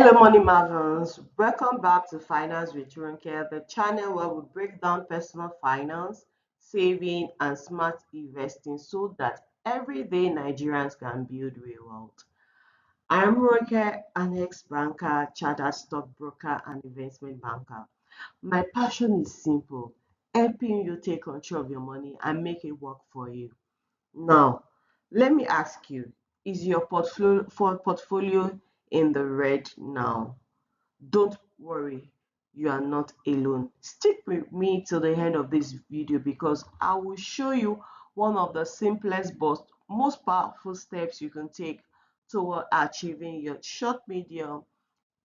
Hello, Money Marvels. Welcome back to Finance with Runke, the channel where we break down personal finance, saving, and smart investing so that everyday Nigerians can build real wealth. I'm Runke, an ex-banker, chartered stockbroker, and investment banker. My passion is simple: helping you take control of your money and make it work for you. Now, let me ask you, is your portfolio in the red now? Don't worry, you are not alone. Stick with me till the end of this video because I will show you one of the simplest but most powerful steps you can take toward achieving your short, medium,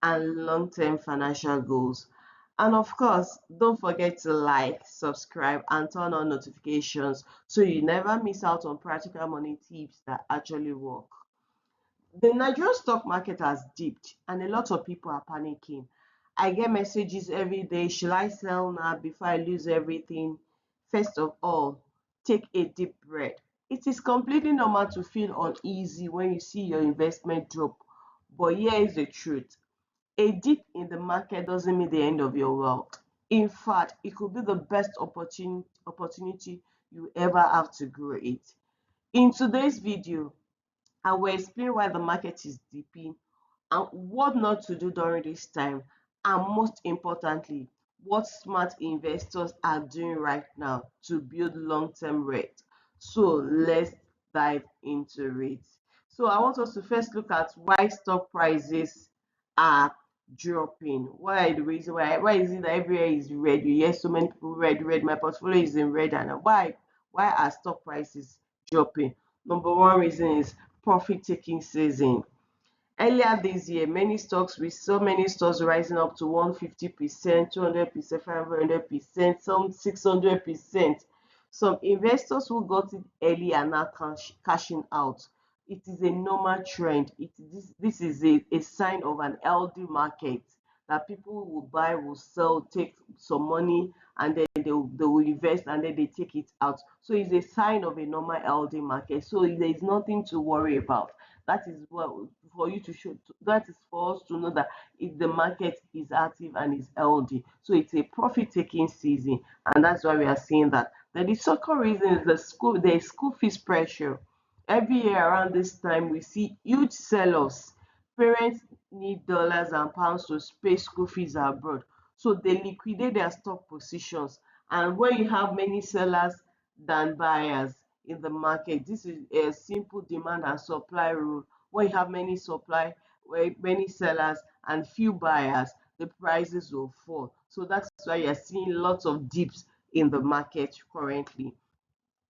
and long-term financial goals. And of course, don't forget to like, subscribe, and turn on notifications so you never miss out on practical money tips that actually work. The Nigerian stock market has dipped and a lot of people are panicking. I get messages every day. Should I sell now before I lose everything? First of all, take a deep breath. It is completely normal to feel uneasy when you see your investment drop. But here is the truth: a dip in the market doesn't mean the end of your wealth. In fact, it could be the best opportunity you ever have to grow it. In today's video, I will explain why the market is dipping and what not to do during this time, and most importantly, what smart investors are doing right now to build long-term wealth. So let's dive into it. So I want us to first look at why stock prices are dropping. Why the reason why is it that everywhere is red? You hear so many people red. My portfolio is in red, and why are stock prices dropping? Number one reason is profit taking season. Earlier this year, we saw many stocks rising up to 150%, 200%, 500%, some 600%. Some investors who got it early are now cashing out. It is a normal trend. This is a sign of an healthy market, that people will buy, will sell, take some money, and then they will invest, and then they take it out. So it's a sign of a normal healthy market. So there is nothing to worry about. That is what for you to show. That is for us to know that if the market is active and is healthy, so it's a profit-taking season, and that's why we are seeing that. Then the second reason is the school fees pressure. Every year around this time, we see huge sell-offs. Parents need dollars and pounds to pay school fees abroad, so they liquidate their stock positions. And when you have many sellers than buyers in the market, this is a simple demand and supply rule. When you have many sellers and few buyers, the prices will fall. So that's why you're seeing lots of dips in the market currently.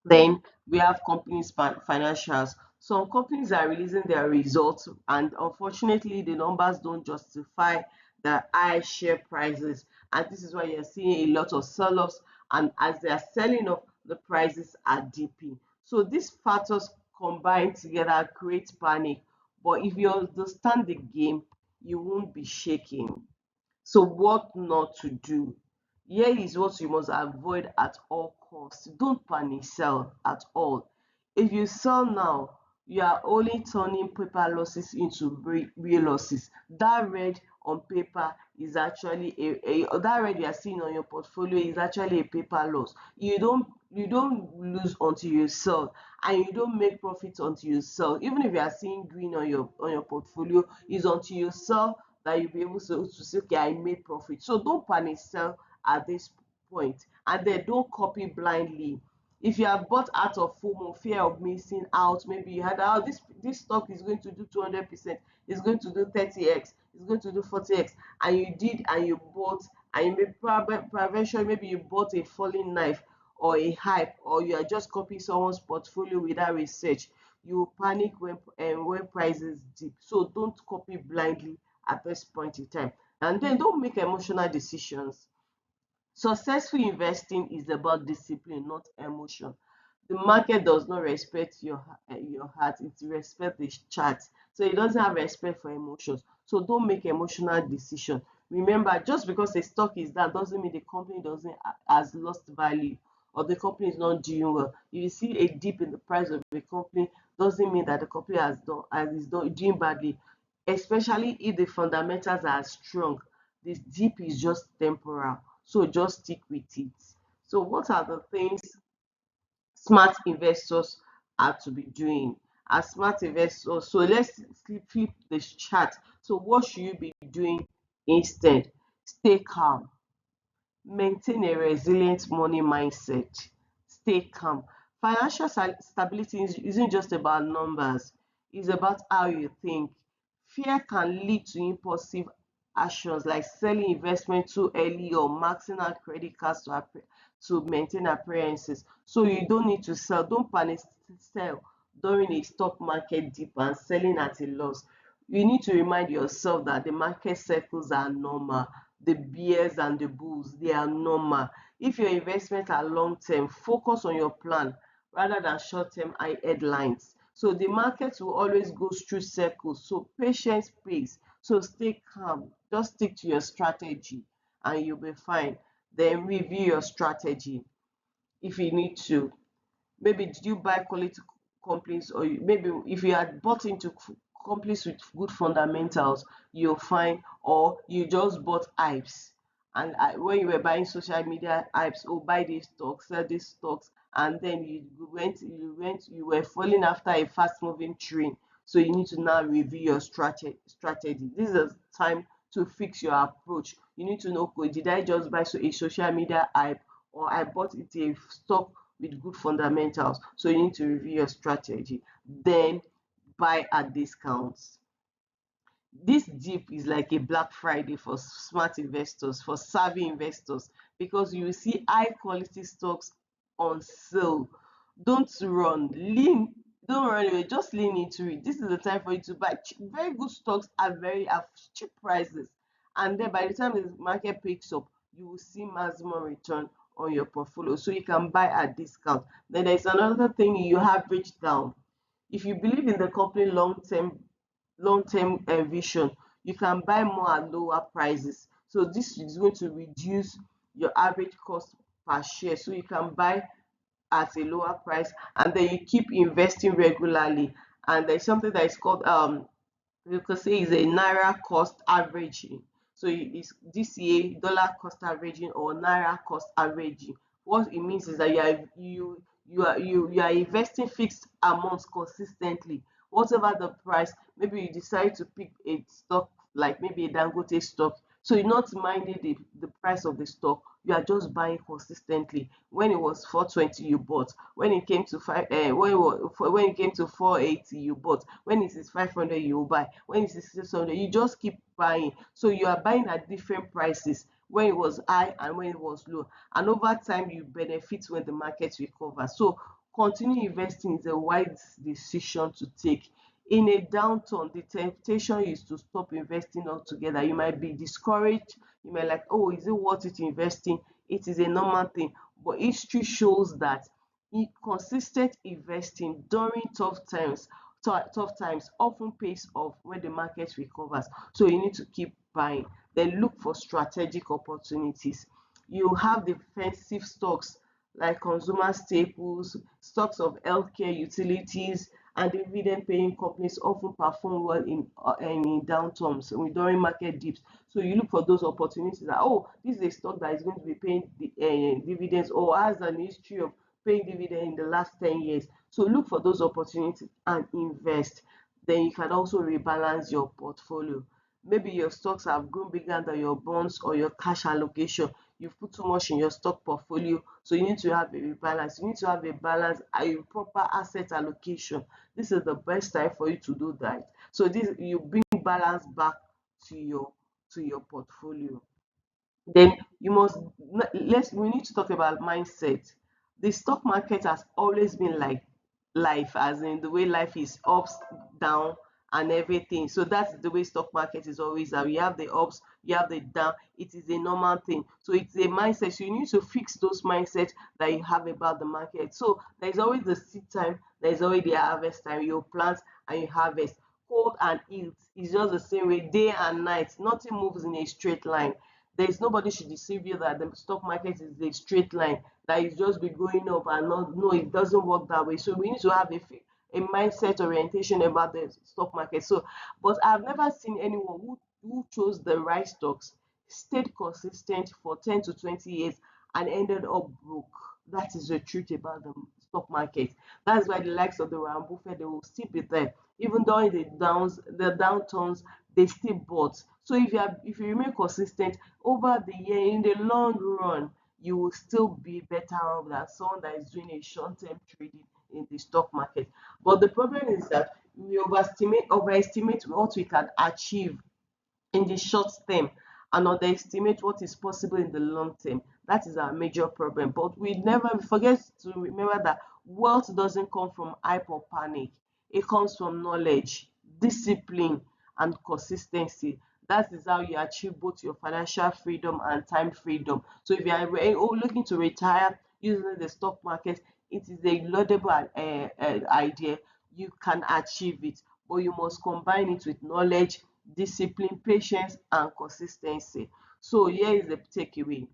Then we have companies' financials. Some companies are releasing their results, and unfortunately, the numbers don't justify the high share prices. And this is why you're seeing a lot of sell offs. And as they are selling off, the prices are dipping. So these factors combined together create panic. But if you understand the game, you won't be shaking. So what not to do? Here is what you must avoid at all costs. Don't panic sell at all. If you sell now, you are only turning paper losses into real losses. That red on paper is actually that red you are seeing on your portfolio is actually a paper loss. You don't lose until you sell, and you don't make profit until you sell. Even if you are seeing green on your portfolio, is until you sell that you'll be able to say, okay, I made profit. So don't panic sell at this point, and then don't copy blindly. If you have bought out of FOMO, fear of missing out, maybe you had, oh, this stock is going to do 200%, it's going to do 30x, it's going to do 40x, and you did, and you bought, and you made prevention, maybe you bought a falling knife or a hype, or you are just copying someone's portfolio without research. You panic when prices dip. So don't copy blindly at this point in time. And then don't make emotional decisions. Successful investing is about discipline, not emotion. The market does not respect your heart; it respects the chart. So it doesn't have respect for emotions. So don't make emotional decision. Remember, just because a stock is down doesn't mean the company doesn't has lost value, or the company is not doing well. If you see a dip in the price of the company, doesn't mean that the company has done as is doing badly. especially if the fundamentals are strong. This dip is just temporal, so just stick with it. So what are the things smart investors are to be doing as smart investors? So let's flip the chart. So what should you be doing instead? Stay calm, maintain a resilient money mindset, stay calm. Financial stability isn't just about numbers, it's about how you think. Fear can lead to impulsive actions like selling investment too early or maxing out credit cards to maintain appearances. So you don't need to sell. Don't panic sell during a stock market dip and selling at a loss. You need to remind yourself that the market cycles are normal. The bears and the bulls, they are normal. If your investments are long term, focus on your plan rather than short term headlines. So the market will always go through cycles. So patience pays. So stay calm. Just stick to your strategy and you'll be fine. Then review your strategy if you need to. Maybe did you buy quality companies, or maybe if you had bought into companies with good fundamentals, you'll find, or you just bought hypes. And when you were buying social media hypes, oh, buy these stocks, sell these stocks, and then you were falling after a fast moving train. So you need to now review your strategy. This is the time to fix your approach. You need to know, okay, did I just buy a social media hype, or I bought it a stock with good fundamentals? So you need to review your strategy. Then buy at discounts. This dip is like a Black Friday for smart investors, for savvy investors, because you will see high quality stocks on sale. Don't run, don't run away, just lean into it. This is the time for you to buy very good stocks at cheap prices. And then by the time the market picks up, you will see maximum return on your portfolio. So you can buy at discount. Then there's another thing, you average down. If you believe in the company long term vision, you can buy more at lower prices. So this is going to reduce your average cost per share. So you can buy at a lower price, and then you keep investing regularly. And there's something that is called you could say is a naira cost averaging. So it's DCA, dollar cost averaging, or naira cost averaging. What it means is that you are investing fixed amounts consistently. Whatever the price, maybe you decide to pick a stock like maybe a Dangote stock. So you're not minding the price of the stock, you are just buying consistently. When it was 420, you bought. When it came to when it came to 480, you bought. When it is 500, you buy. When it is 600, you just keep buying. So you are buying at different prices, when it was high and when it was low. And over time, you benefit when the market recovers. So continue investing is a wise decision to take. In a downturn, the temptation is to stop investing altogether. You might be discouraged. You might like, oh, is it worth it investing? It is a normal thing. But history shows that consistent investing during tough times often pays off when the market recovers. So you need to keep buying. Then look for strategic opportunities. You have defensive stocks like consumer staples, stocks of healthcare utilities, and dividend-paying companies often perform well in downturns, during market dips. So you look for those opportunities that, oh, this is a stock that is going to be paying dividends, or has an history of paying dividend in the last 10 years. So look for those opportunities and invest. Then you can also rebalance your portfolio. Maybe your stocks have grown bigger than your bonds or your cash allocation. You've put too much in your stock portfolio, so you need to have a rebalance. You need to have a balance, a proper asset allocation. This is the best time for you to do that. So this, you bring balance back to your portfolio. Then you must let's we need to talk about mindset. The stock market has always been like life, as in the way life is ups, down, and everything. So that's the way stock market is always. You have the ups, you have the down. It is a normal thing. So it's a mindset. So you need to fix those mindsets that you have about the market. So there's always the seed time, there's always the harvest time. You plant and you harvest. Cold and heat is just the same way, day and night. Nothing moves in a straight line. There is nobody should deceive you that the stock market is a straight line, that is just be going up and not. No, it doesn't work that way. So we need to have a mindset orientation about the stock market. So, but I've never seen anyone who chose the right stocks, stayed consistent for 10 to 20 years, and ended up broke. That is the truth about the stock market. That's why the likes of the Warren Buffett, they will still be there. Even during the downturns, they still bought. So if you remain consistent over the year, in the long run, you will still be better off than someone that is doing a short-term trading in the stock market. But the problem is that we overestimate what we can achieve in the short term and underestimate what is possible in the long term. That is our major problem. But we forget to remember that wealth doesn't come from hype or panic. It comes from knowledge, discipline, and consistency. That is how you achieve both your financial freedom and time freedom. So if you are looking to retire using the stock market, it is a laudable idea. You can achieve it, but you must combine it with knowledge, discipline, patience, and consistency. So here is the takeaway: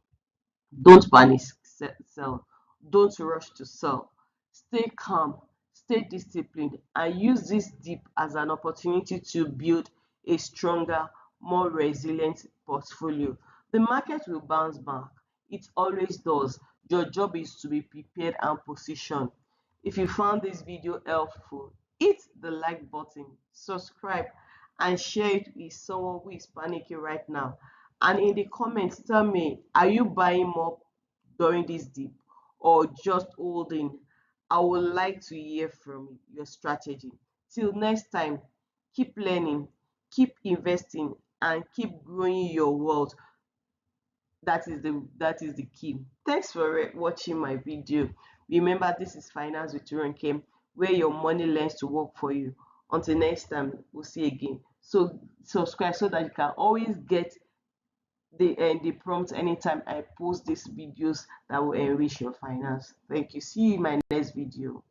don't panic, sell. Don't rush to sell. Stay calm, stay disciplined, and use this dip as an opportunity to build a stronger, more resilient portfolio. The market will bounce back. It always does. Your job is to be prepared and positioned. If you found this video helpful, hit the like button, subscribe, and share it with someone who is panicking right now. And in the comments, tell me, are you buying more during this dip or just holding? I would like to hear from your strategy. Till next time, keep learning, keep investing, and keep growing your wealth. That is the key. Thanks for watching my video. Remember, this is Finance with Ronke, where your money learns to work for you. Until next time, we'll see you again. So subscribe so that you can always get the prompt anytime I post these videos that will enrich your finance. Thank you. See you in my next video.